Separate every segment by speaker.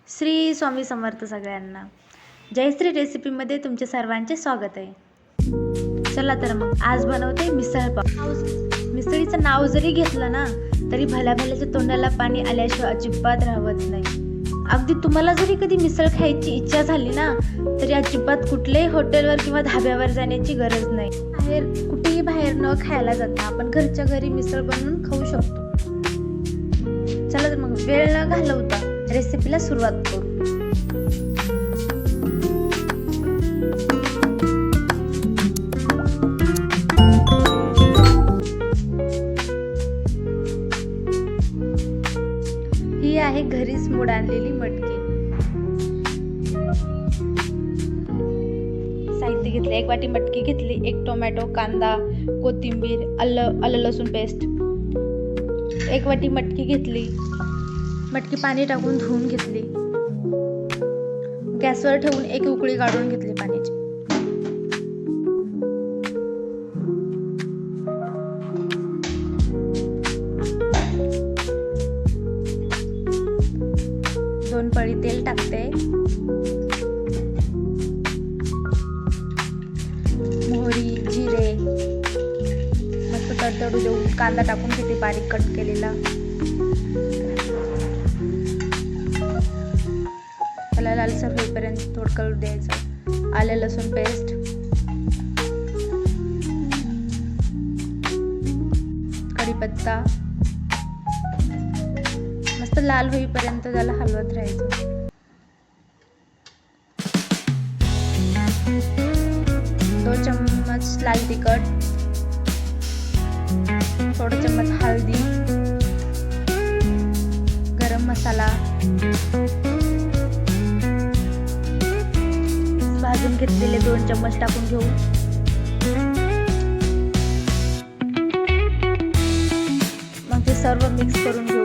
Speaker 1: श्री स्वामी समर्थ सगळ्यांना. जयश्री रेसिपीमध्ये तुमचे सर्वांचे स्वागत आहे. चला तर मग आज बनवते मिसळ पाव. मिसळीचं नाव जरी घेतलं ना तरी भल्या भल्याच्या तोंडाला पाणी आल्याशिवाय अजिबात राहत नाही. अगदी तुम्हाला जरी कधी मिसळ खायची इच्छा झाली ना तरी अजिबात कुठल्याही हॉटेलवर किंवा धाब्यावर जाण्याची गरज नाही. कुठेही बाहेर न खायला जाता आपण घरच्या घरी मिसळ बनवून खाऊ शकतो. चला तर मग वेळ न घालवता रेसिपीला सुरुवात करू. ही आहे घरीच मोड आणलेली मटकी. साहित्य घेतले: 1 वाटी मटकी घेतली, 1 टोमॅटो, कांदा, कोथिंबीर, आलं लसूण पेस्ट. 1 वाटी मटकी घेतली. मटकी पाणी टाकून धुवून घेतली. गॅसवर ठेवून 1 उकळी काढून घेतली पाण्याची. दोन पळी तेल टाकते. मोहरी, जिरे मस्त तडतडू देऊन कांदा टाकून घेते बारीक कट केलेला. त्याला लालसर होईपर्यंत थोडं कलर द्यायचं. आलं लसूण पेस्ट, कढीपत्ता मस्त लाल होईपर्यंत त्याला हलवत राहायचं. 2 चम्मच लाल तिखट, थोडा चम्मच हळदी, गरम मसाला, भाजून घेतलेले 2 चम्मच टाकून घेऊ. मग ते सर्व मिक्स करून घेऊ.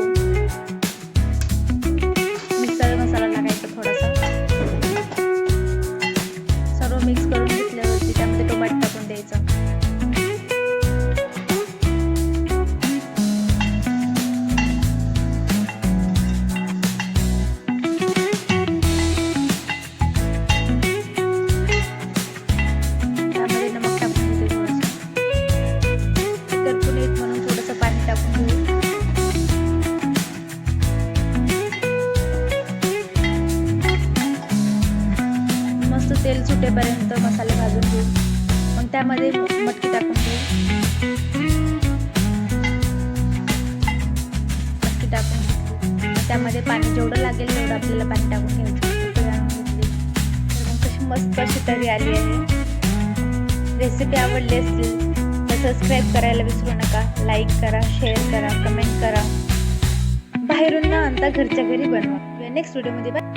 Speaker 1: मिक्सर मसाला टाकायचा थोडासा. सर्व मिक्स करून घेतल्यावरती त्यामध्ये टोमॅटो टाकून द्यायचं. तेल सुटेपर्यंत मसाले भाजून घेऊ. मग त्यामध्ये मटकी टाकून घेऊ. मटकी टाकून घेऊ. त्यामध्ये पाणी जेवढं लागेल तेवढं आपल्याला पाणी टाकून घ्यायचं. तर मग कशी मस्त अशी तरी आली आहे. रेसिपी आवडली असेल तर सबस्क्राईब करायला विसरू नका. लाईक करा, शेअर करा, कमेंट करा. बाहेरून न आणता घरच्या घरी बनवा. नेक्स्ट व्हिडिओमध्ये बाय.